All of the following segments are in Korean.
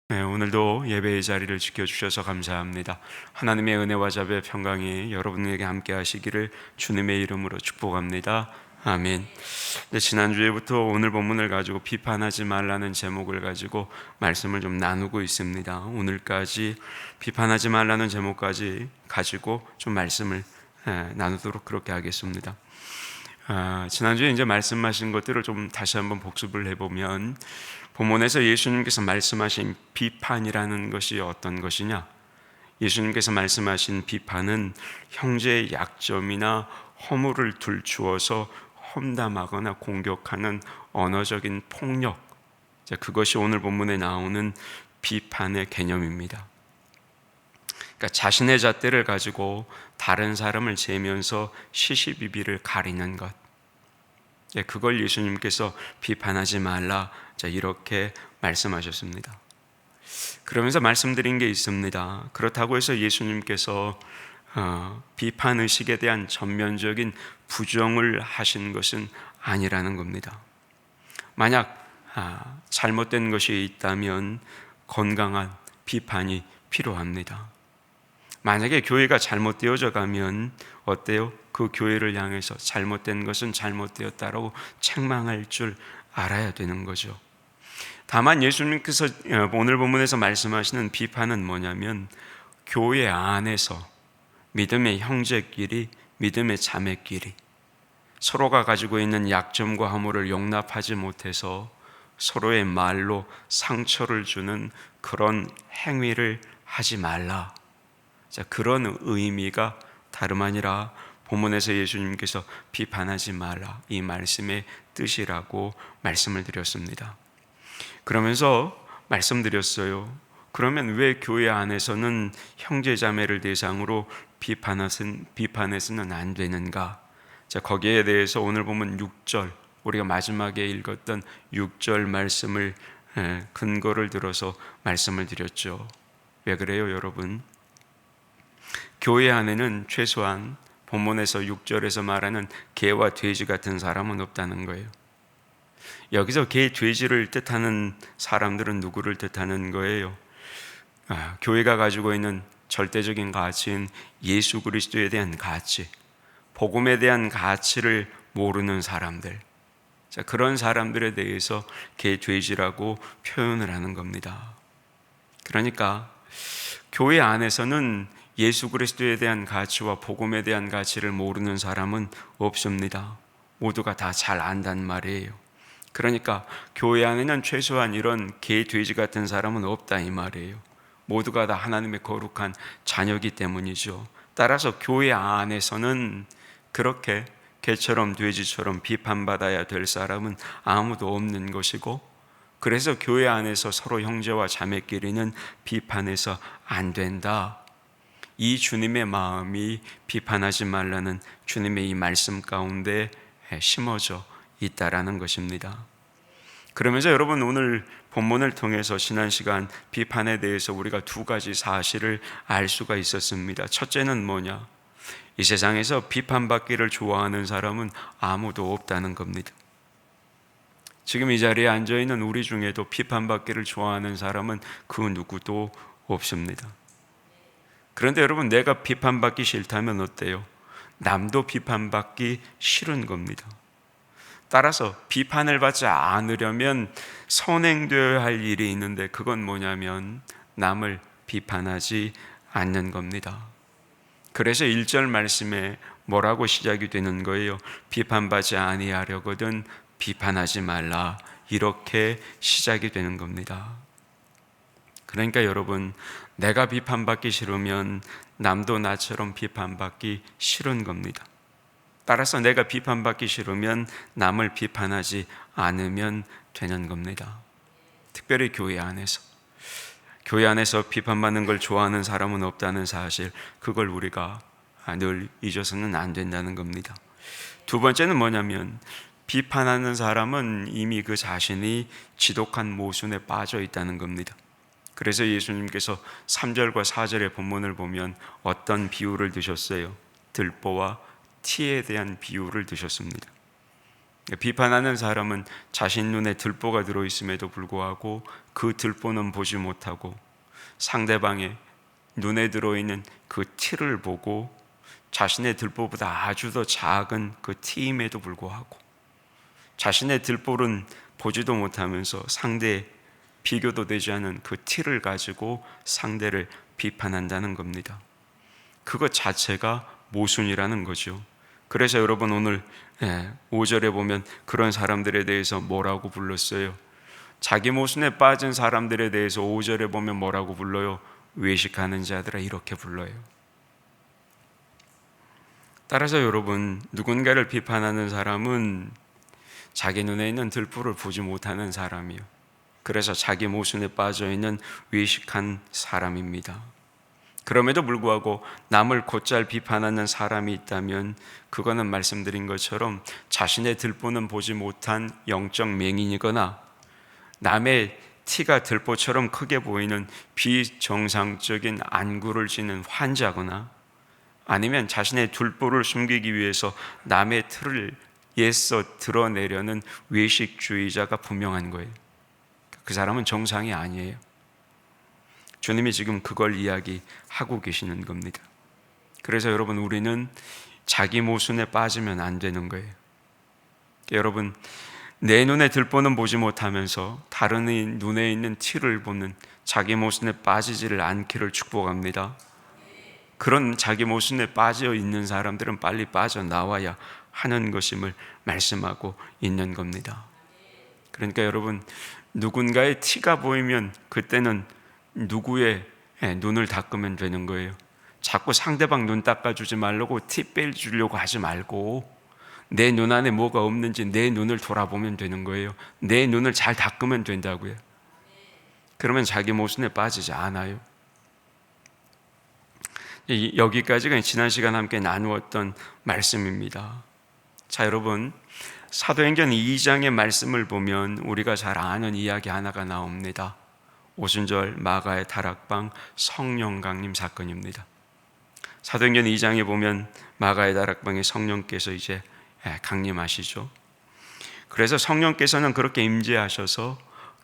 네, 오늘도 예배의 자리를 지켜주셔서 감사합니다. 하나님의 은혜와 자비의 평강이 여러분에게 함께 하시기를 주님의 이름으로 축복합니다. 아멘. 네, 지난주에부터 오늘 본문을 가지고 비판하지 말라는 제목을 가지고 말씀을 좀 나누고 있습니다. 오늘까지 비판하지 말라는 제목까지 가지고 좀 말씀을 나누도록 그렇게 하겠습니다. 지난주에 이제 말씀하신 것들을 좀 다시 한번 복습을 해보면, 본문에서 예수님께서 말씀하신 비판이라는 것이 어떤 것이냐? 예수님께서 말씀하신 비판은 형제의 약점이나 허물을 들추어서 험담하거나 공격하는 언어적인 폭력, 그것이 오늘 본문에 나오는 비판의 개념입니다. 그러니까 자신의 잣대를 가지고 다른 사람을 재면서 시시비비를 가리는 것, 그걸 예수님께서 비판하지 말라, 이렇게 말씀하셨습니다. 그러면서 말씀드린 게 있습니다. 그렇다고 해서 예수님께서 비판의식에 대한 전면적인 부정을 하신 것은 아니라는 겁니다. 만약 잘못된 것이 있다면 건강한 비판이 필요합니다. 만약에 교회가 잘못되어져 가면 어때요? 그 교회를 향해서 잘못된 것은 잘못되었다라고 책망할 줄 알아야 되는 거죠. 다만 예수님께서 오늘 본문에서 말씀하시는 비판은 뭐냐면, 교회 안에서 믿음의 형제끼리, 믿음의 자매끼리 서로가 가지고 있는 약점과 허물을 용납하지 못해서 서로의 말로 상처를 주는 그런 행위를 하지 말라. 그런 의미가 다름 아니라 본문에서 예수님께서 비판하지 말라, 이 말씀의 뜻이라고 말씀을 드렸습니다. 그러면서 말씀드렸어요. 그러면 왜 교회 안에서는 형제자매를 대상으로 비판해서는 안 되는가? 거기에 대해서 오늘 보면 6절, 우리가 마지막에 읽었던 6절 말씀을 근거를 들어서 말씀을 드렸죠. 왜 그래요, 여러분? 교회 안에는 최소한 본문에서 6절에서 말하는 개와 돼지 같은 사람은 없다는 거예요. 여기서 개, 돼지를 뜻하는 사람들은 누구를 뜻하는 거예요? 교회가 가지고 있는 절대적인 가치인 예수 그리스도에 대한 가치, 복음에 대한 가치를 모르는 사람들, 그런 사람들에 대해서 개, 돼지라고 표현을 하는 겁니다. 그러니까 교회 안에서는 예수 그리스도에 대한 가치와 복음에 대한 가치를 모르는 사람은 없습니다. 모두가 다 잘 안단 말이에요. 그러니까 교회 안에는 최소한 이런 개, 돼지 같은 사람은 없다, 이 말이에요. 모두가 다 하나님의 거룩한 자녀이기 때문이죠. 따라서 교회 안에서는 그렇게 개처럼 돼지처럼 비판받아야 될 사람은 아무도 없는 것이고, 그래서 교회 안에서 서로 형제와 자매끼리는 비판해서 안 된다. 이 주님의 마음이 비판하지 말라는 주님의 이 말씀 가운데 심어져 있다라는 것입니다. 그러면서 여러분, 오늘 본문을 통해서 지난 시간 비판에 대해서 우리가 두 가지 사실을 알 수가 있었습니다. 첫째는 뭐냐? 이 세상에서 비판받기를 좋아하는 사람은 아무도 없다는 겁니다. 지금 이 자리에 앉아있는 우리 중에도 비판받기를 좋아하는 사람은 그 누구도 없습니다. 그런데 여러분, 내가 비판받기 싫다면 어때요? 남도 비판받기 싫은 겁니다. 따라서 비판을 받지 않으려면 선행되어야 할 일이 있는데, 그건 뭐냐면 남을 비판하지 않는 겁니다. 그래서 1절 말씀에 뭐라고 시작이 되는 거예요? 비판받지 아니하려거든 비판하지 말라, 이렇게 시작이 되는 겁니다. 그러니까 여러분, 내가 비판받기 싫으면 남도 나처럼 비판받기 싫은 겁니다. 따라서 내가 비판받기 싫으면 남을 비판하지 않으면 되는 겁니다. 특별히 교회 안에서 비판받는 걸 좋아하는 사람은 없다는 사실, 그걸 우리가 늘 잊어서는 안 된다는 겁니다. 두 번째는 뭐냐면, 비판하는 사람은 이미 그 자신이 지독한 모순에 빠져 있다는 겁니다. 그래서 예수님께서 3절과 4절의 본문을 보면 어떤 비유를 드셨어요? 들보와 티에 대한 비유를 드셨습니다. 비판하는 사람은 자신 눈에 들보가 들어있음에도 불구하고 그 들보는 보지 못하고 상대방의 눈에 들어있는 그 티를 보고 자신의 들보보다 아주 더 작은 그 티임에도 불구하고 자신의 들보는 보지도 못하면서 상대의 비교도 되지 않은 그 티를 가지고 상대를 비판한다는 겁니다. 그것 자체가 모순이라는 거죠. 그래서 여러분 오늘 5절에 보면 그런 사람들에 대해서 뭐라고 불렀어요? 자기 모순에 빠진 사람들에 대해서 5절에 보면 뭐라고 불러요? 외식하는 자들아, 이렇게 불러요. 따라서 여러분, 누군가를 비판하는 사람은 자기 눈에 있는 들보를 보지 못하는 사람이요, 그래서 자기 모순에 빠져 있는 외식한 사람입니다. 그럼에도 불구하고 남을 곧잘 비판하는 사람이 있다면 그거는 말씀드린 것처럼 자신의 들보는 보지 못한 영적 맹인이거나 남의 티가 들보처럼 크게 보이는 비정상적인 안구를 지닌 환자거나 아니면 자신의 들보를 숨기기 위해서 남의 틀을 애써 드러내려는 외식주의자가 분명한 거예요. 그 사람은 정상이 아니에요. 주님이 지금 그걸 이야기하고 계시는 겁니다. 그래서 여러분, 우리는 자기 모순에 빠지면 안 되는 거예요. 여러분, 내 눈에 들보는 보지 못하면서 다른 이 눈에 있는 티를 보는 자기 모순에 빠지지를 않기를 축복합니다. 그런 자기 모순에 빠져 있는 사람들은 빨리 빠져나와야 하는 것임을 말씀하고 있는 겁니다. 그러니까 여러분, 누군가의 티가 보이면 그때는 누구의 눈을 닦으면 되는 거예요. 자꾸 상대방 눈 닦아주지 말고 티 빼주려고 하지 말고 내 눈 안에 뭐가 없는지 내 눈을 돌아보면 되는 거예요. 내 눈을 잘 닦으면 된다고요. 그러면 자기 모순에 빠지지 않아요. 여기까지가 지난 시간 함께 나누었던 말씀입니다. 자, 여러분, 사도행전 2장의 말씀을 보면 우리가 잘 아는 이야기 하나가 나옵니다. 오순절 마가의 다락방 성령 강림 사건입니다. 사도행전 2장에 보면 마가의 다락방에 성령께서 이제 강림하시죠. 그래서 성령께서는 그렇게 임재하셔서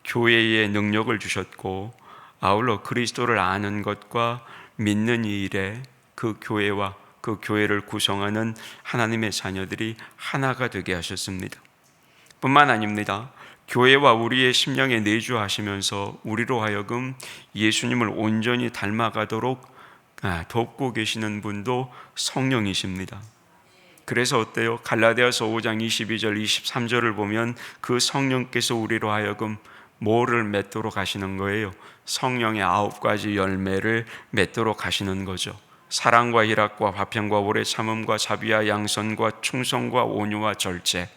교회에 능력을 주셨고 아울러 그리스도를 아는 것과 믿는 이 일에 그 교회와 그 교회를 구성하는 하나님의 자녀들이 하나가 되게 하셨습니다. 뿐만 아닙니다. 교회와 우리의 심령에 내주하시면서 우리로 하여금 예수님을 온전히 닮아가도록 돕고 계시는 분도 성령이십니다. 그래서 어때요? 갈라디아서 5장 22절 23절을 보면 그 성령께서 우리로 하여금 뭐를 맺도록 하시는 거예요? 성령의 9가지 열매를 맺도록 하시는 거죠. 사랑과 희락과 화평과 오래 참음과 자비와 양선과 충성과 온유와 절제,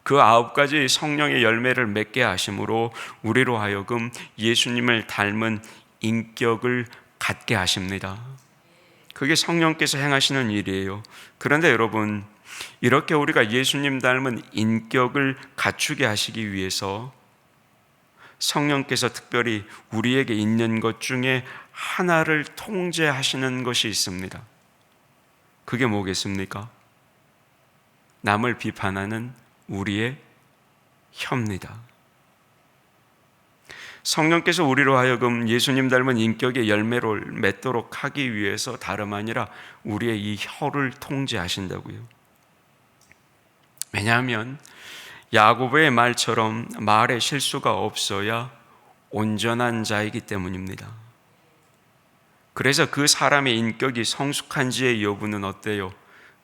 그 9가지 성령의 열매를 맺게 하심으로 우리로 하여금 예수님을 닮은 인격을 갖게 하십니다. 그게 성령께서 행하시는 일이에요. 그런데 여러분, 이렇게 우리가 예수님 닮은 인격을 갖추게 하시기 위해서 성령께서 특별히 우리에게 있는 것 중에 하나를 통제하시는 것이 있습니다. 그게 뭐겠습니까? 남을 비판하는 우리의 혀입니다. 성령께서 우리로 하여금 예수님 닮은 인격의 열매를 맺도록 하기 위해서 다름 아니라 우리의 이 혀를 통제하신다고요. 왜냐하면 야고보의 말처럼 말에 실수가 없어야 온전한 자이기 때문입니다. 그래서 그 사람의 인격이 성숙한지의 여부는 어때요?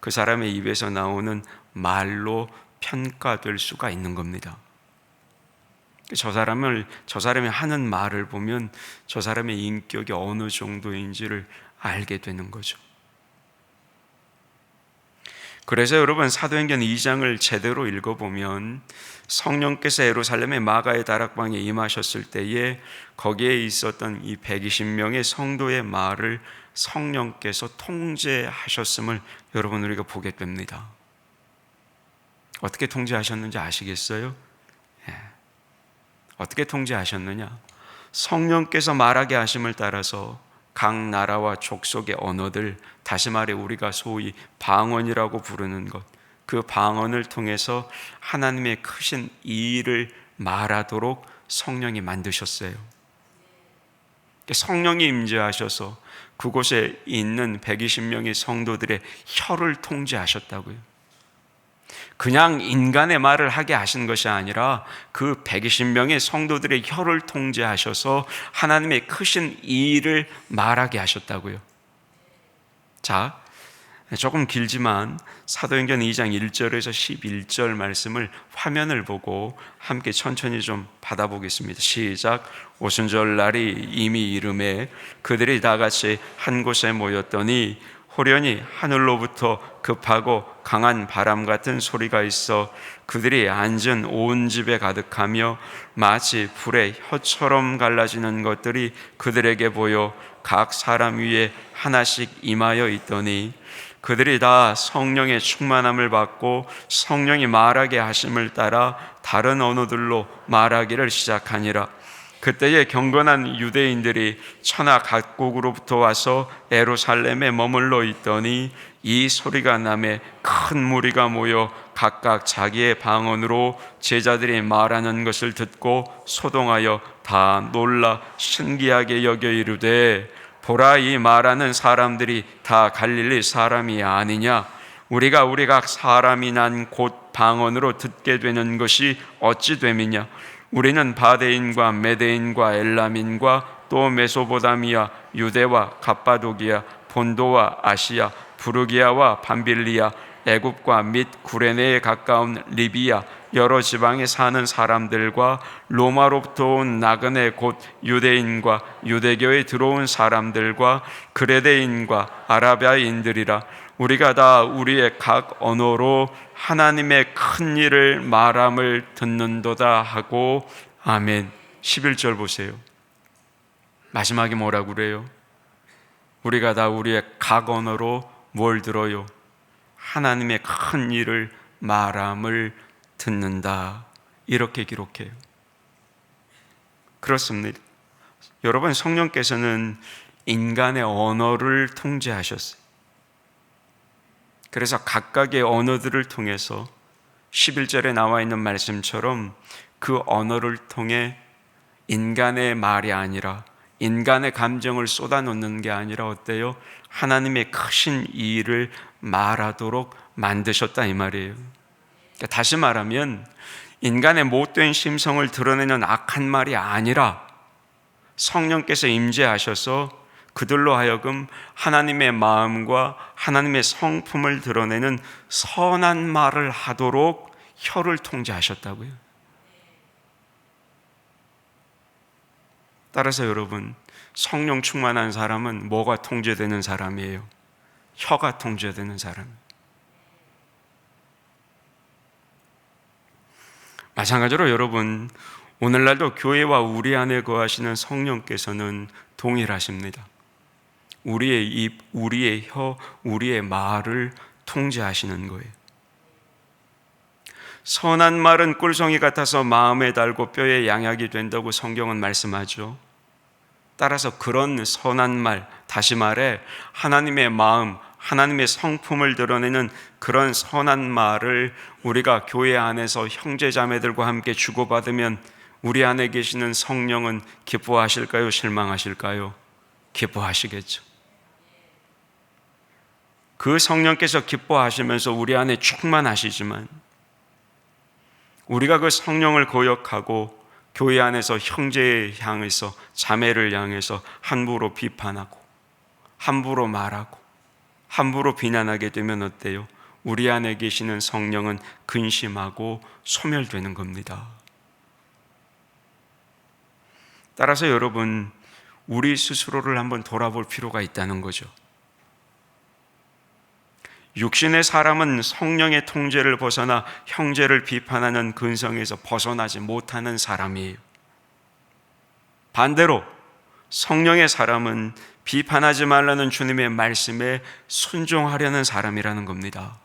그 사람의 입에서 나오는 말로 평가될 수가 있는 겁니다. 저 사람이 하는 말을 보면 저 사람의 인격이 어느 정도인지를 알게 되는 거죠. 그래서 여러분, 사도행전 2장을 제대로 읽어보면 성령께서 예루살렘의 마가의 다락방에 임하셨을 때에 거기에 있었던 이 120명의 성도의 말을 성령께서 통제하셨음을 여러분, 우리가 보게 됩니다. 어떻게 통제하셨는지 아시겠어요? 어떻게 통제하셨느냐? 성령께서 말하게 하심을 따라서 각 나라와 족속의 언어들, 다시 말해 우리가 소위 방언이라고 부르는 것, 그 방언을 통해서 하나님의 크신 일을 말하도록 성령이 만드셨어요. 성령이 임재하셔서 그곳에 있는 120명의 성도들의 혀를 통제하셨다고요. 그냥 인간의 말을 하게 하신 것이 아니라 그 120명의 성도들의 혀를 통제하셔서 하나님의 크신 일을 말하게 하셨다고요. 자, 조금 길지만 사도행전 2장 1절에서 11절 말씀을 화면을 보고 함께 천천히 좀 받아보겠습니다. 시작. 오순절날이 이미 이름에 그들이 다 같이 한 곳에 모였더니 호련히 하늘로부터 급하고 강한 바람 같은 소리가 있어 그들이 앉은 온 집에 가득하며 마치 불의 혀처럼 갈라지는 것들이 그들에게 보여 각 사람 위에 하나씩 임하여 있더니 그들이 다 성령의 충만함을 받고 성령이 말하게 하심을 따라 다른 언어들로 말하기를 시작하니라. 그때에 경건한 유대인들이 천하 각국으로부터 와서 예루살렘에 머물러 있더니 이 소리가 나매 큰 무리가 모여 각각 자기의 방언으로 제자들이 말하는 것을 듣고 소동하여 다 놀라 신기하게 여겨 이르되 보라, 이 말하는 사람들이 다 갈릴리 사람이 아니냐? 우리가 각 사람이 난 곧 방언으로 듣게 되는 것이 어찌 됨이냐? 우리는 바데인과 메데인과 엘람인과 또 메소보다미아, 유대와 갑바도기아, 본도와 아시아, 부르기아와 밤빌리아, 애굽과 및 구레네에 가까운 리비아, 여러 지방에 사는 사람들과 로마로부터 온 나그네 곧 유대인과 유대교에 들어온 사람들과 그레데인과 아라비아인들이라. 우리가 다 우리의 각 언어로 하나님의 큰 일을 말함을 듣는도다 하고 아멘. 11절 보세요. 마지막에 뭐라고 그래요? 우리가 다 우리의 각 언어로 뭘 들어요? 하나님의 큰 일을 말함을 듣는다. 이렇게 기록해요. 그렇습니다. 여러분, 성령께서는 인간의 언어를 통제하셨어요. 그래서 각각의 언어들을 통해서 11절에 나와 있는 말씀처럼 그 언어를 통해 인간의 말이 아니라 인간의 감정을 쏟아놓는 게 아니라 어때요? 하나님의 크신 일을 말하도록 만드셨다 이 말이에요. 그러니까 다시 말하면 인간의 못된 심성을 드러내는 악한 말이 아니라 성령께서 임재하셔서 그들로 하여금 하나님의 마음과 하나님의 성품을 드러내는 선한 말을 하도록 혀를 통제하셨다고요. 따라서 여러분, 성령 충만한 사람은 뭐가 통제되는 사람이에요? 혀가 통제되는 사람. 마찬가지로 여러분, 오늘날도 교회와 우리 안에 거하시는 성령께서는 동일하십니다. 우리의 입, 우리의 혀, 우리의 말을 통제하시는 거예요. 선한 말은 꿀송이 같아서 마음에 달고 뼈에 양약이 된다고 성경은 말씀하죠. 따라서 그런 선한 말, 다시 말해 하나님의 마음, 하나님의 성품을 드러내는 그런 선한 말을 우리가 교회 안에서 형제자매들과 함께 주고받으면 우리 안에 계시는 성령은 기뻐하실까요? 실망하실까요? 기뻐하시겠죠. 그 성령께서 기뻐하시면서 우리 안에 충만하시지만 우리가 그 성령을 거역하고 교회 안에서 형제를 향해서 자매를 향해서 함부로 비판하고 함부로 말하고 함부로 비난하게 되면 어때요? 우리 안에 계시는 성령은 근심하고 소멸되는 겁니다. 따라서 여러분, 우리 스스로를 한번 돌아볼 필요가 있다는 거죠. 육신의 사람은 성령의 통제를 벗어나 형제를 비판하는 근성에서 벗어나지 못하는 사람이에요. 반대로 성령의 사람은 비판하지 말라는 주님의 말씀에 순종하려는 사람이라는 겁니다.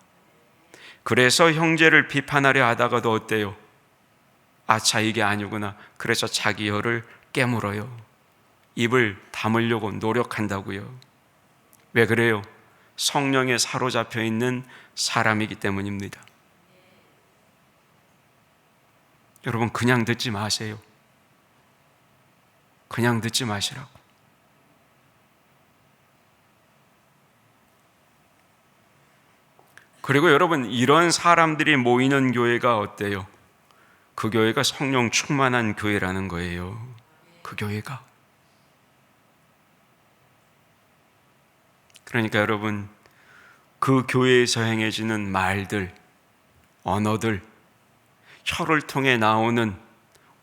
그래서 형제를 비판하려 하다가도 어때요? 아차, 이게 아니구나. 그래서 자기 혀를 깨물어요. 입을 다물려고 노력한다고요. 왜 그래요? 성령에 사로잡혀 있는 사람이기 때문입니다. 여러분, 그냥 듣지 마세요. 그냥 듣지 마시라고. 그리고 여러분, 이런 사람들이 모이는 교회가 어때요? 그 교회가 성령 충만한 교회라는 거예요. 그 교회가. 그러니까 여러분, 그 교회에서 행해지는 말들, 언어들, 혀를 통해 나오는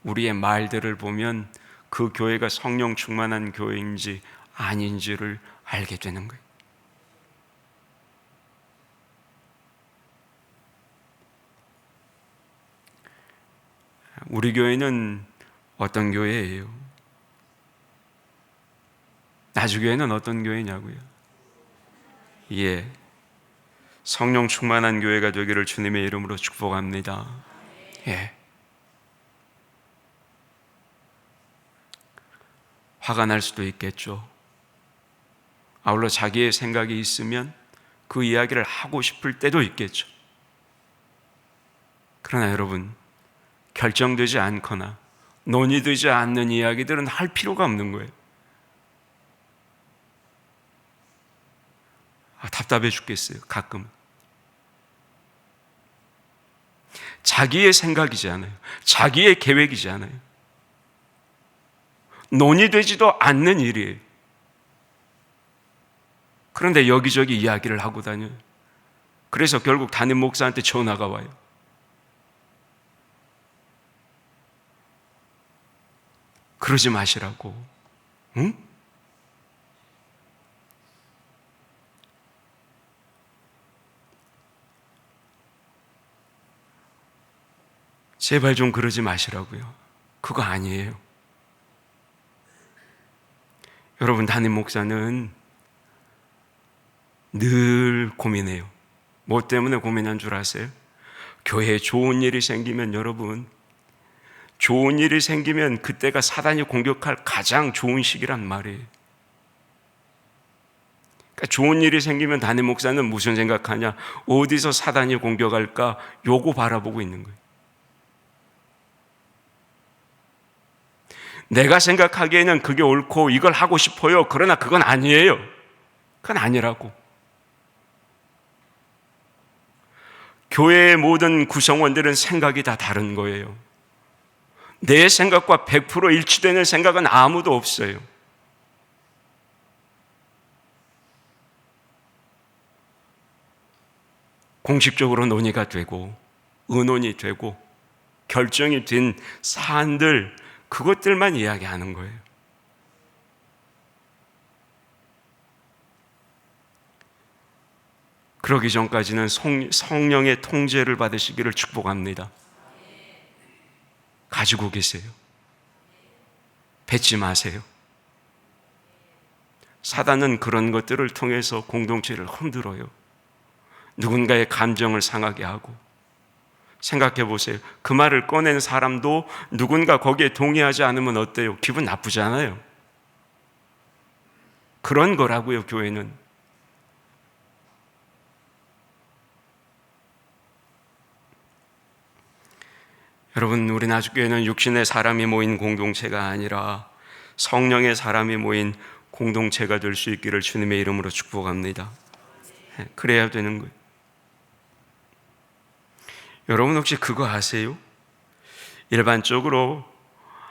우리의 말들을 보면 그 교회가 성령 충만한 교회인지 아닌지를 알게 되는 거예요. 우리 교회는 어떤 교회예요? 나주교회는 어떤 교회냐고요? 예, 성령 충만한 교회가 되기를 주님의 이름으로 축복합니다. 예. 화가 날 수도 있겠죠. 아울러 자기의 생각이 있으면 그 이야기를 하고 싶을 때도 있겠죠. 그러나 여러분, 결정되지 않거나 논의되지 않는 이야기들은 할 필요가 없는 거예요. 답답해 죽겠어요, 가끔. 자기의 생각이잖아요. 자기의 계획이잖아요. 논의되지도 않는 일이에요. 그런데 여기저기 이야기를 하고 다녀요. 그래서 결국 담임 목사한테 전화가 와요. 그러지 마시라고. 응? 제발 좀 그러지 마시라고요. 그거 아니에요. 여러분, 담임 목사는 늘 고민해요. 뭐 때문에 고민한 줄 아세요? 교회에 좋은 일이 생기면, 여러분, 좋은 일이 생기면 그때가 사단이 공격할 가장 좋은 시기란 말이에요. 그러니까 좋은 일이 생기면 담임 목사는 무슨 생각하냐? 어디서 사단이 공격할까? 요거 바라보고 있는 거예요. 내가 생각하기에는 그게 옳고 이걸 하고 싶어요. 그러나 그건 아니에요. 그건 아니라고. 교회의 모든 구성원들은 생각이 다 다른 거예요. 내 생각과 100% 일치되는 생각은 아무도 없어요. 공식적으로 논의가 되고 의논이 되고 결정이 된 사안들, 그것들만 이야기하는 거예요. 그러기 전까지는 성령의 통제를 받으시기를 축복합니다. 가지고 계세요. 뱉지 마세요. 사단은 그런 것들을 통해서 공동체를 흔들어요. 누군가의 감정을 상하게 하고. 생각해 보세요. 그 말을 꺼낸 사람도 누군가 거기에 동의하지 않으면 어때요? 기분 나쁘잖아요. 그런 거라고요, 교회는. 여러분, 우리 나주교회는 육신의 사람이 모인 공동체가 아니라 성령의 사람이 모인 공동체가 될 수 있기를 주님의 이름으로 축복합니다. 그래야 되는 거예요. 여러분, 혹시 그거 아세요? 일반적으로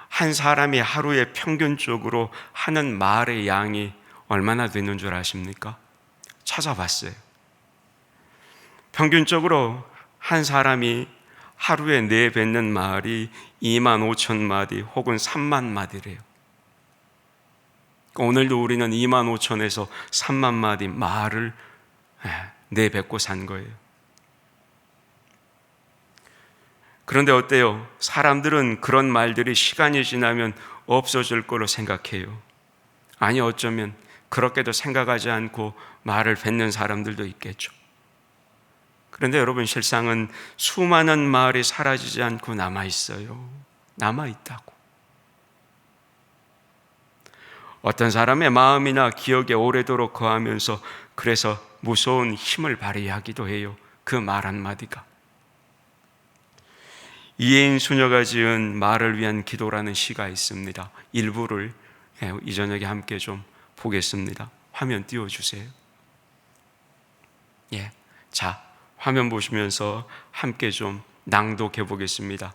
한 사람이 하루에 평균적으로 하는 말의 양이 얼마나 되는 줄 아십니까? 찾아봤어요. 평균적으로 한 사람이 하루에 내뱉는 말이 2만 5천 마디 혹은 3만 마디래요. 오늘도 우리는 2만 5천에서 3만 마디 말을 내뱉고 산 거예요. 그런데 어때요? 사람들은 그런 말들이 시간이 지나면 없어질 거로 생각해요. 아니, 어쩌면 그렇게도 생각하지 않고 말을 뱉는 사람들도 있겠죠. 그런데 여러분, 실상은 수많은 말이 사라지지 않고 남아있어요. 남아있다고. 어떤 사람의 마음이나 기억에 오래도록 거하면서 그래서 무서운 힘을 발휘하기도 해요. 그 말 한마디가. 이혜인 수녀가 지은 말을 위한 기도라는 시가 있습니다. 일부를 이 저녁에 함께 좀 보겠습니다. 화면 띄워주세요. 자, 화면 보시면서 함께 좀 낭독해 보겠습니다.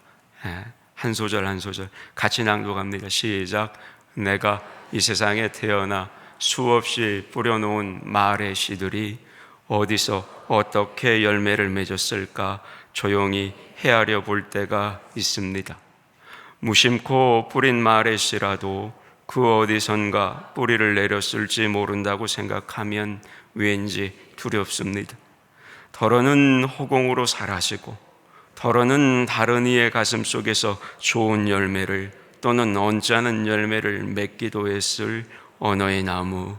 한 소절 한 소절 같이 낭독합니다. 시작. 내가 이 세상에 태어나 수없이 뿌려놓은 말의 씨들이 어디서 어떻게 열매를 맺었을까 조용히 헤아려 볼 때가 있습니다. 무심코 뿌린 말의 씨라도 그 어디선가 뿌리를 내렸을지 모른다고 생각하면 왠지 두렵습니다. 더러는 허공으로 사라지고 더러는 다른 이의 가슴 속에서 좋은 열매를 또는 언짢은 열매를 맺기도 했을 언어의 나무,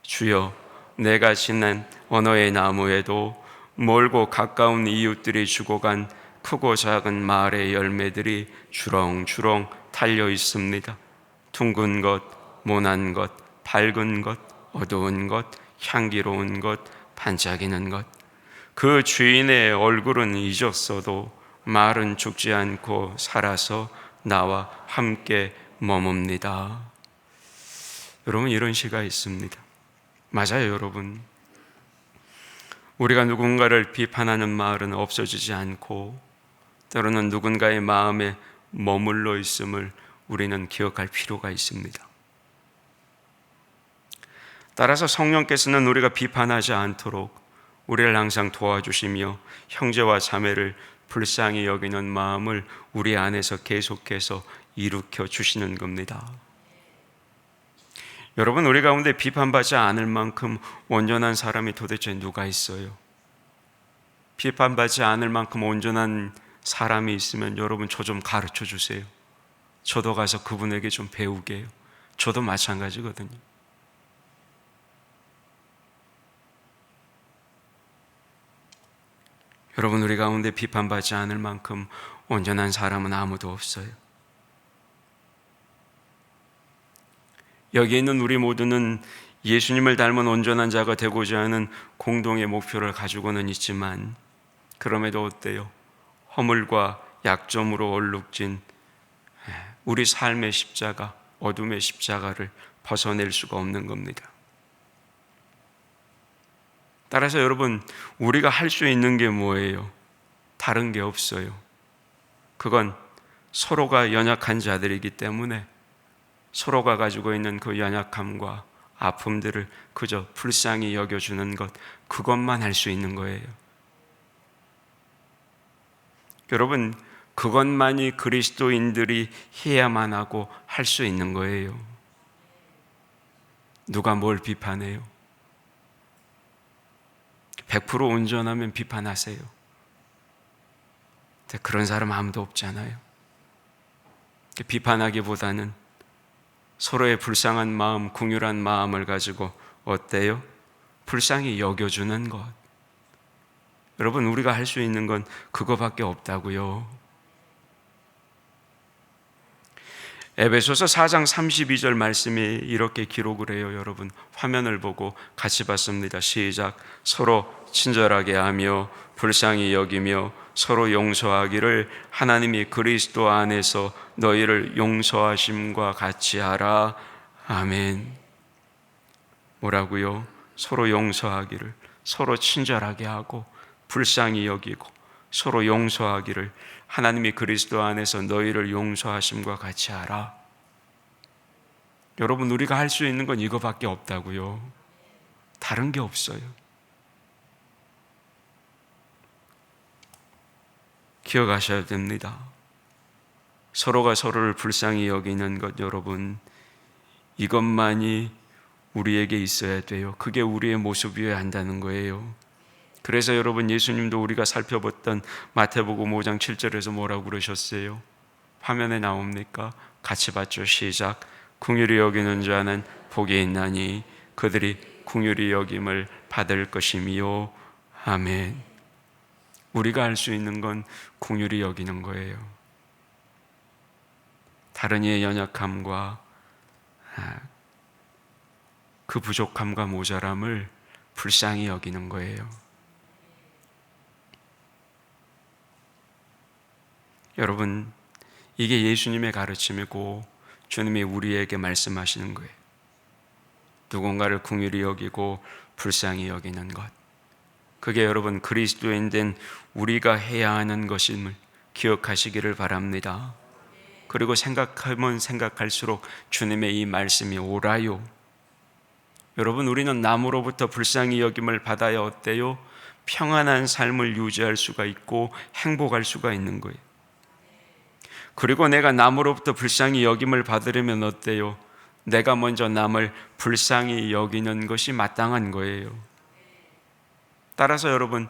주여, 내가 지난 언어의 나무에도 멀고 가까운 이웃들이 주고 간 크고 작은 말의 열매들이 주렁주렁 달려 있습니다. 둥근 것, 모난 것, 밝은 것, 어두운 것, 향기로운 것, 반짝이는 것. 그 주인의 얼굴은 잊었어도 말은 죽지 않고 살아서 나와 함께 머뭅니다. 여러분, 이런 시가 있습니다. 맞아요, 여러분. 우리가 누군가를 비판하는 말은 없어지지 않고 때로는 누군가의 마음에 머물러 있음을 우리는 기억할 필요가 있습니다. 따라서 성령께서는 우리가 비판하지 않도록 우리를 항상 도와주시며 형제와 자매를 불쌍히 여기는 마음을 우리 안에서 계속해서 일으켜 주시는 겁니다. 여러분, 우리 가운데 비판받지 않을 만큼 온전한 사람이 도대체 누가 있어요? 비판받지 않을 만큼 온전한 사람이 있으면 여러분 저 좀 가르쳐 주세요. 저도 가서 그분에게 좀 배우게요. 저도 마찬가지거든요. 여러분, 우리 가운데 비판받지 않을 만큼 온전한 사람은 아무도 없어요. 여기 있는 우리 모두는 예수님을 닮은 온전한 자가 되고자 하는 공동의 목표를 가지고는 있지만 그럼에도 어때요? 허물과 약점으로 얼룩진 우리 삶의 십자가, 어둠의 십자가를 벗어낼 수가 없는 겁니다. 따라서 여러분, 우리가 할 수 있는 게 뭐예요? 다른 게 없어요. 그건 서로가 연약한 자들이기 때문에 서로가 가지고 있는 그 연약함과 아픔들을 그저 불쌍히 여겨주는 것, 그것만 할 수 있는 거예요. 여러분, 그것만이 그리스도인들이 해야만 하고 할 수 있는 거예요. 누가 뭘 비판해요? 100% 온전하면 비판하세요. 근데 그런 사람 아무도 없잖아요. 비판하기보다는 서로의 불쌍한 마음, 긍휼한 마음을 가지고 어때요? 불쌍히 여겨주는 것. 여러분, 우리가 할 수 있는 건 그거밖에 없다고요. 에베소서 4장 32절 말씀이 이렇게 기록을 해요. 여러분, 화면을 보고 같이 봤습니다. 시작. 서로 친절하게 하며 불쌍히 여기며 서로 용서하기를 하나님이 그리스도 안에서 너희를 용서하심과 같이 하라. 아멘. 뭐라고요? 서로 용서하기를, 서로 친절하게 하고 불쌍히 여기고 서로 용서하기를 하나님이 그리스도 안에서 너희를 용서하심과 같이 하라. 여러분, 우리가 할 수 있는 건 이거밖에 없다고요. 다른 게 없어요. 기억하셔야 됩니다. 서로가 서로를 불쌍히 여기는 것, 여러분, 이것만이 우리에게 있어야 돼요. 그게 우리의 모습이어야 한다는 거예요. 그래서 여러분, 예수님도 우리가 살펴봤던 마태복음 5장 7절에서 뭐라고 그러셨어요? 화면에 나옵니까? 같이 봤죠. 시작. 긍휼히 여기는 자는 복이 있나니 그들이 긍휼히 여김을 받을 것이미요. 아멘. 우리가 할 수 있는 건 긍휼히 여기는 거예요. 다른 이의 연약함과 그 부족함과 모자람을 불쌍히 여기는 거예요. 여러분, 이게 예수님의 가르침이고 주님이 우리에게 말씀하시는 거예요. 누군가를 긍휼히 여기고 불쌍히 여기는 것, 그게 여러분 그리스도인 된 우리가 해야 하는 것임을 기억하시기를 바랍니다. 그리고 생각하면 생각할수록 주님의 이 말씀이 옳아요. 여러분, 우리는 남으로부터 불쌍히 여김을 받아야 어때요? 평안한 삶을 유지할 수가 있고 행복할 수가 있는 거예요. 그리고 내가 남으로부터 불쌍히 여김을 받으려면 어때요? 내가 먼저 남을 불쌍히 여기는 것이 마땅한 거예요. 따라서 여러분,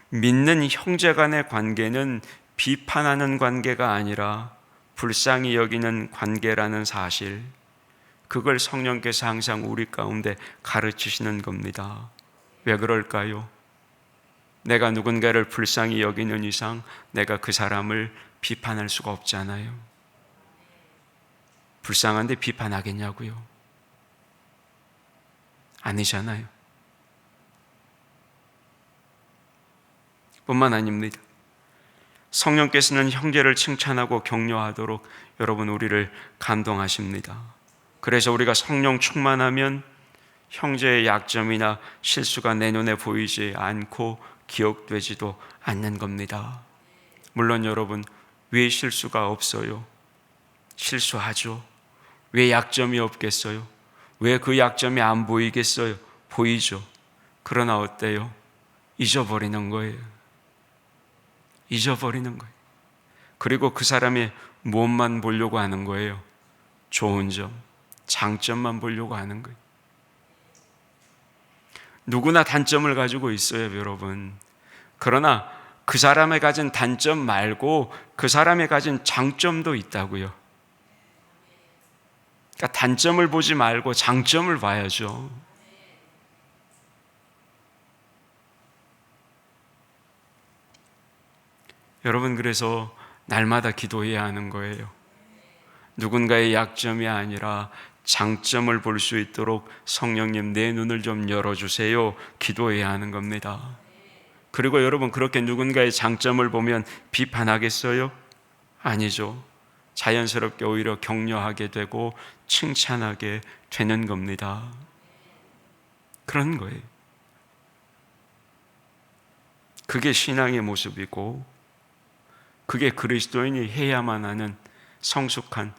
믿는 형제 간의 관계는 비판하는 관계가 아니라 불쌍히 여기는 관계라는 사실, 그걸 성령께서 항상 우리 가운데 가르치시는 겁니다. 왜 그럴까요? 내가 누군가를 불쌍히 여기는 이상 내가 그 사람을 비판할 수가 없잖아요. 불쌍한데 비판하겠냐고요? 아니잖아요. 뿐만 아닙니다. 성령께서는 형제를 칭찬하고 격려하도록 여러분 우리를 감동하십니다. 그래서 우리가 성령 충만하면 형제의 약점이나 실수가 내 눈에 보이지 않고 기억되지도 않는 겁니다. 물론 여러분, 왜 실수가 없어요? 실수하죠. 왜 약점이 없겠어요? 왜 그 약점이 안 보이겠어요? 보이죠. 그러나 어때요? 잊어버리는 거예요. 잊어버리는 거예요. 그리고 그 사람의 무엇만 보려고 하는 거예요? 좋은 점, 장점만 보려고 하는 거예요. 누구나 단점을 가지고 있어요, 여러분. 그러나 그 사람이 가진 단점 말고 그 사람이 가진 장점도 있다고요. 그러니까 단점을 보지 말고 장점을 봐야죠. 여러분, 그래서 날마다 기도해야 하는 거예요. 누군가의 약점이 아니라 장점을 볼 수 있도록 성령님 내 눈을 좀 열어주세요. 기도해야 하는 겁니다. 그리고 여러분, 그렇게 누군가의 장점을 보면 비판하겠어요? 아니죠. 자연스럽게 오히려 격려하게 되고 칭찬하게 되는 겁니다. 그런 거예요. 그게 신앙의 모습이고 그게 그리스도인이 해야만 하는 성숙한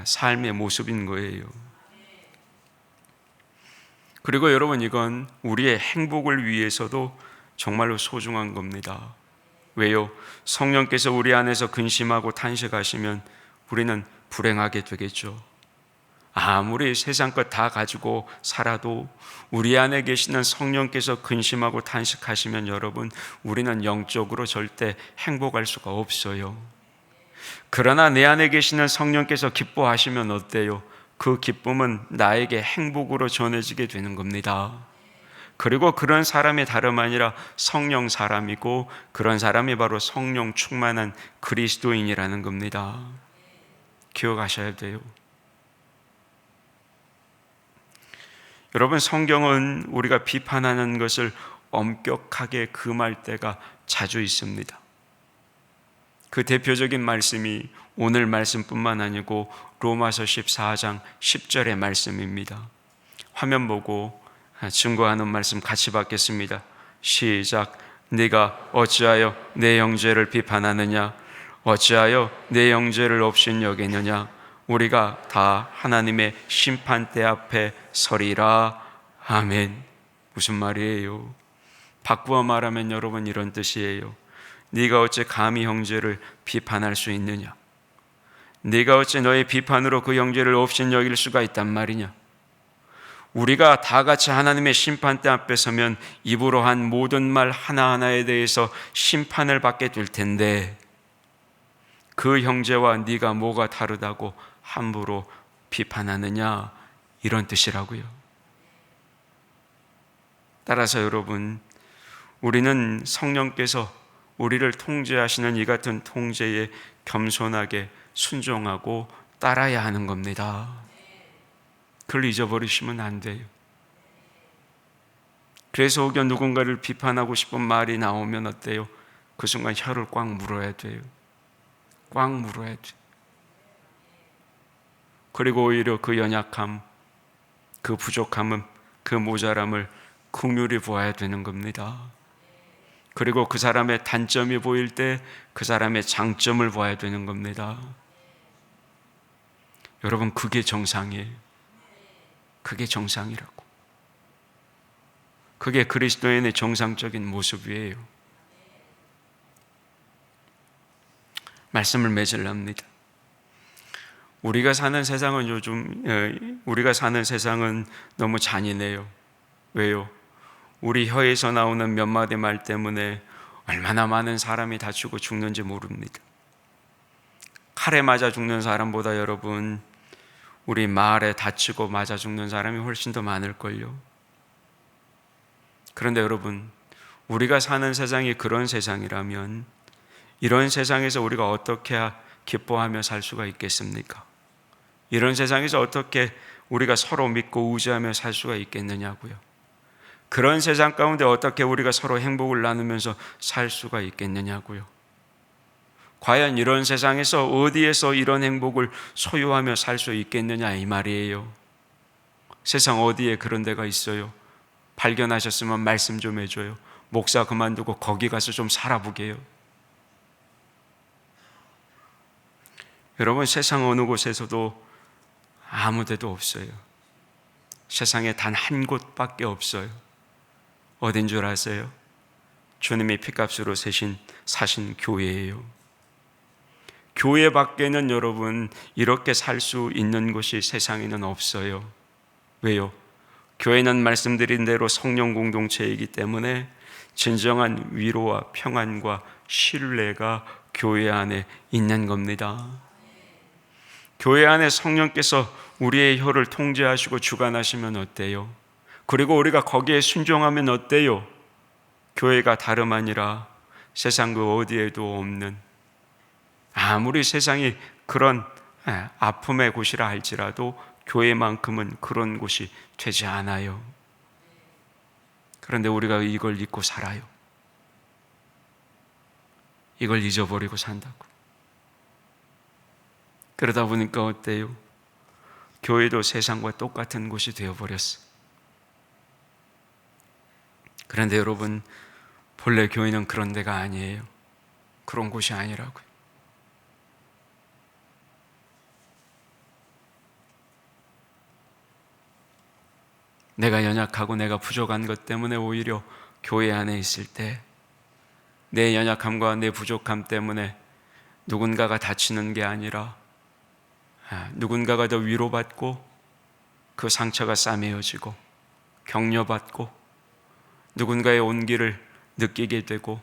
삶의 모습인 거예요. 그리고 여러분, 이건 우리의 행복을 위해서도 정말로 소중한 겁니다. 왜요? 성령께서 우리 안에서 근심하고 탄식하시면 우리는 불행하게 되겠죠. 아무리 세상 것 다 가지고 살아도 우리 안에 계시는 성령께서 근심하고 탄식하시면 여러분, 우리는 영적으로 절대 행복할 수가 없어요. 그러나 내 안에 계시는 성령께서 기뻐하시면 어때요? 그 기쁨은 나에게 행복으로 전해지게 되는 겁니다. 그리고 그런 사람이 다름 아니라 성령 사람이고 그런 사람이 바로 성령 충만한 그리스도인이라는 겁니다. 기억하셔야 돼요. 여러분, 성경은 우리가 비판하는 것을 엄격하게 금할 때가 자주 있습니다. 그 대표적인 말씀이 오늘 말씀뿐만 아니고 로마서 14장 10절의 말씀입니다. 화면 보고 증거하는 말씀 같이 받겠습니다. 시작. 네가 어찌하여 내 형제를 비판하느냐? 어찌하여 내 형제를 업신여기느냐? 우리가 다 하나님의 심판대 앞에 서리라. 아멘. 무슨 말이에요? 바꾸어 말하면 여러분 이런 뜻이에요. 네가 어찌 감히 형제를 비판할 수 있느냐? 네가 어찌 너의 비판으로 그 형제를 업신여길 수가 있단 말이냐? 우리가 다 같이 하나님의 심판대 앞에 서면 입으로 한 모든 말 하나하나에 대해서 심판을 받게 될 텐데 그 형제와 네가 뭐가 다르다고 함부로 비판하느냐? 이런 뜻이라고요. 따라서 여러분, 우리는 성령께서 우리를 통제하시는 이 같은 통제에 겸손하게 순종하고 따라야 하는 겁니다. 그걸 잊어버리시면 안 돼요. 그래서 혹여 누군가를 비판하고 싶은 말이 나오면 어때요? 그 순간 혀를 꽉 물어야 돼요. 꽉 물어야 돼. 그리고 오히려 그 연약함, 그 부족함은, 그 모자람을 긍휼히 보아야 되는 겁니다. 그리고 그 사람의 단점이 보일 때 그 사람의 장점을 보아야 되는 겁니다. 여러분, 그게 정상이에요. 그게 정상이라고. 그게 그리스도인의 정상적인 모습이에요. 말씀을 맺으랍니다. 우리가 사는 세상은 너무 잔인해요. 왜요? 우리 혀에서 나오는 몇 마디 말 때문에 얼마나 많은 사람이 다치고 죽는지 모릅니다. 칼에 맞아 죽는 사람보다 여러분, 우리 말에 다치고 맞아 죽는 사람이 훨씬 더 많을걸요. 그런데 여러분, 우리가 사는 세상이 그런 세상이라면 이런 세상에서 우리가 어떻게 기뻐하며 살 수가 있겠습니까? 이런 세상에서 어떻게 우리가 서로 믿고 의지하며 살 수가 있겠느냐고요. 그런 세상 가운데 어떻게 우리가 서로 행복을 나누면서 살 수가 있겠느냐고요. 과연 이런 세상에서 어디에서 이런 행복을 소유하며 살 수 있겠느냐 이 말이에요. 세상 어디에 그런 데가 있어요? 발견하셨으면 말씀 좀 해줘요. 목사 그만두고 거기 가서 좀 살아보게요. 여러분, 세상 어느 곳에서도 아무 데도 없어요. 세상에 단 한 곳밖에 없어요. 어딘 줄 아세요? 주님이 피값으로 사신 교회예요. 교회 밖에는 여러분 이렇게 살 수 있는 곳이 세상에는 없어요. 왜요? 교회는 말씀드린 대로 성령 공동체이기 때문에 진정한 위로와 평안과 신뢰가 교회 안에 있는 겁니다. 교회 안에 성령께서 우리의 혀를 통제하시고 주관하시면 어때요? 그리고 우리가 거기에 순종하면 어때요? 교회가 다름 아니라 세상 그 어디에도 없는, 아무리 세상이 그런 아픔의 곳이라 할지라도 교회만큼은 그런 곳이 되지 않아요. 그런데 우리가 이걸 잊고 살아요. 이걸 잊어버리고 산다고. 그러다 보니까 어때요? 교회도 세상과 똑같은 곳이 되어버렸어. 그런데 여러분, 본래 교회는 그런 데가 아니에요. 그런 곳이 아니라고요. 내가 연약하고 내가 부족한 것 때문에 오히려 교회 안에 있을 때 내 연약함과 내 부족함 때문에 누군가가 다치는 게 아니라 누군가가 더 위로받고 그 상처가 싸매어지고 격려받고 누군가의 온기를 느끼게 되고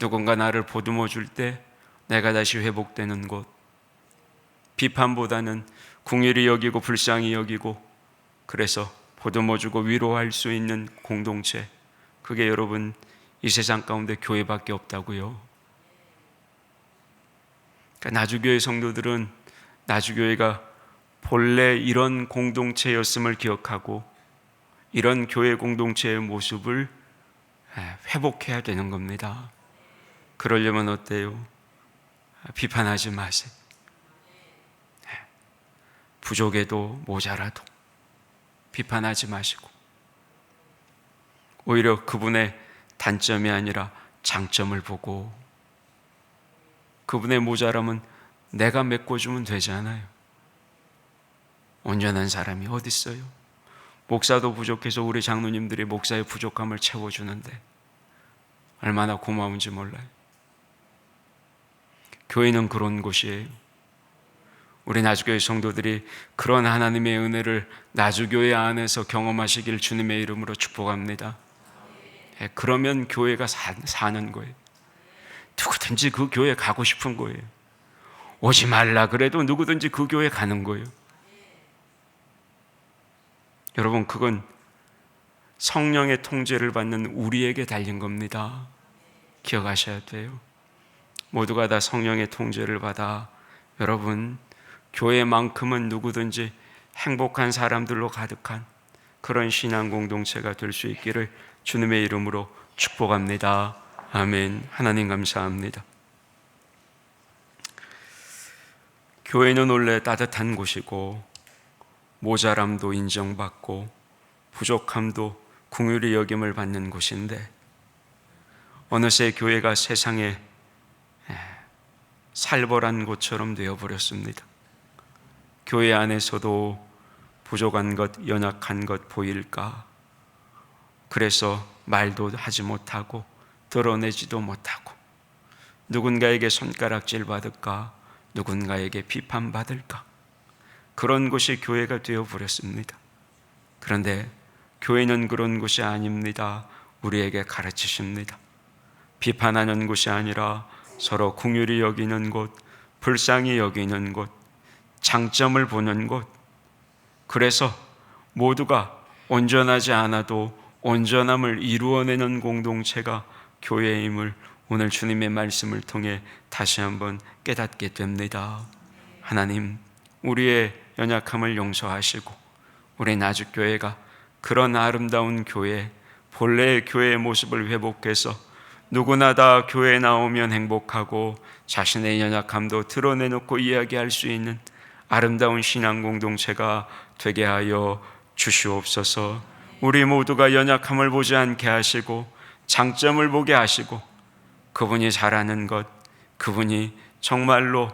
누군가 나를 보듬어 줄 때 내가 다시 회복되는 곳, 비판보다는 긍휼히 여기고 불쌍히 여기고 그래서 보듬어주고 위로할 수 있는 공동체, 그게 여러분 이 세상 가운데 교회밖에 없다고요. 그러니까 나주교회 성도들은 나주교회가 본래 이런 공동체였음을 기억하고 이런 교회 공동체의 모습을 회복해야 되는 겁니다. 그러려면 어때요? 비판하지 마세요. 부족해도 모자라도 비판하지 마시고 오히려 그분의 단점이 아니라 장점을 보고 그분의 모자람은 내가 메꿔주면 되잖아요. 온전한 사람이 어디 있어요? 목사도 부족해서 우리 장로님들이 목사의 부족함을 채워주는데 얼마나 고마운지 몰라요. 교회는 그런 곳이에요. 우리 나주교회 성도들이 그런 하나님의 은혜를 나주교회 안에서 경험하시길 주님의 이름으로 축복합니다. 그러면 교회가 사는 거예요. 누구든지 그 교회 가고 싶은 거예요. 오지 말라 그래도 누구든지 그 교회 가는 거예요. 여러분, 그건 성령의 통제를 받는 우리에게 달린 겁니다. 기억하셔야 돼요. 모두가 다 성령의 통제를 받아 여러분 교회만큼은 누구든지 행복한 사람들로 가득한 그런 신앙 공동체가 될 수 있기를 주님의 이름으로 축복합니다. 아멘. 하나님 감사합니다. 교회는 원래 따뜻한 곳이고 모자람도 인정받고 부족함도 긍휼히 여김을 받는 곳인데 어느새 교회가 세상에 살벌한 곳처럼 되어버렸습니다. 교회 안에서도 부족한 것, 연약한 것 보일까? 그래서 말도 하지 못하고 드러내지도 못하고 누군가에게 손가락질 받을까? 누군가에게 비판받을까? 그런 곳이 교회가 되어버렸습니다. 그런데 교회는 그런 곳이 아닙니다. 우리에게 가르치십니다. 비판하는 곳이 아니라 서로 긍휼히 여기는 곳, 불쌍히 여기는 곳, 장점을 보는 곳. 그래서 모두가 온전하지 않아도 온전함을 이루어내는 공동체가 교회임을 오늘 주님의 말씀을 통해 다시 한번 깨닫게 됩니다. 하나님, 우리의 연약함을 용서하시고 우리 나주교회가 그런 아름다운 교회, 본래의 교회의 모습을 회복해서 누구나 다 교회에 나오면 행복하고 자신의 연약함도 드러내놓고 이야기할 수 있는 아름다운 신앙 공동체가 되게 하여 주시옵소서. 우리 모두가 연약함을 보지 않게 하시고 장점을 보게 하시고 그분이 잘하는 것, 그분이 정말로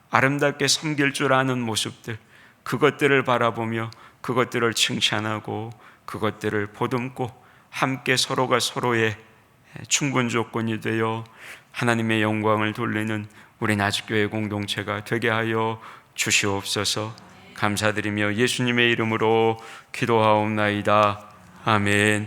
아름답게 섬길 줄 아는 모습들, 그것들을 바라보며 그것들을 칭찬하고 그것들을 보듬고 함께 서로가 서로의 충분 조건이 되어 하나님의 영광을 돌리는 우리 나주교회 공동체가 되게 하여 주시옵소서. 감사드리며 예수님의 이름으로 기도하옵나이다. 아멘.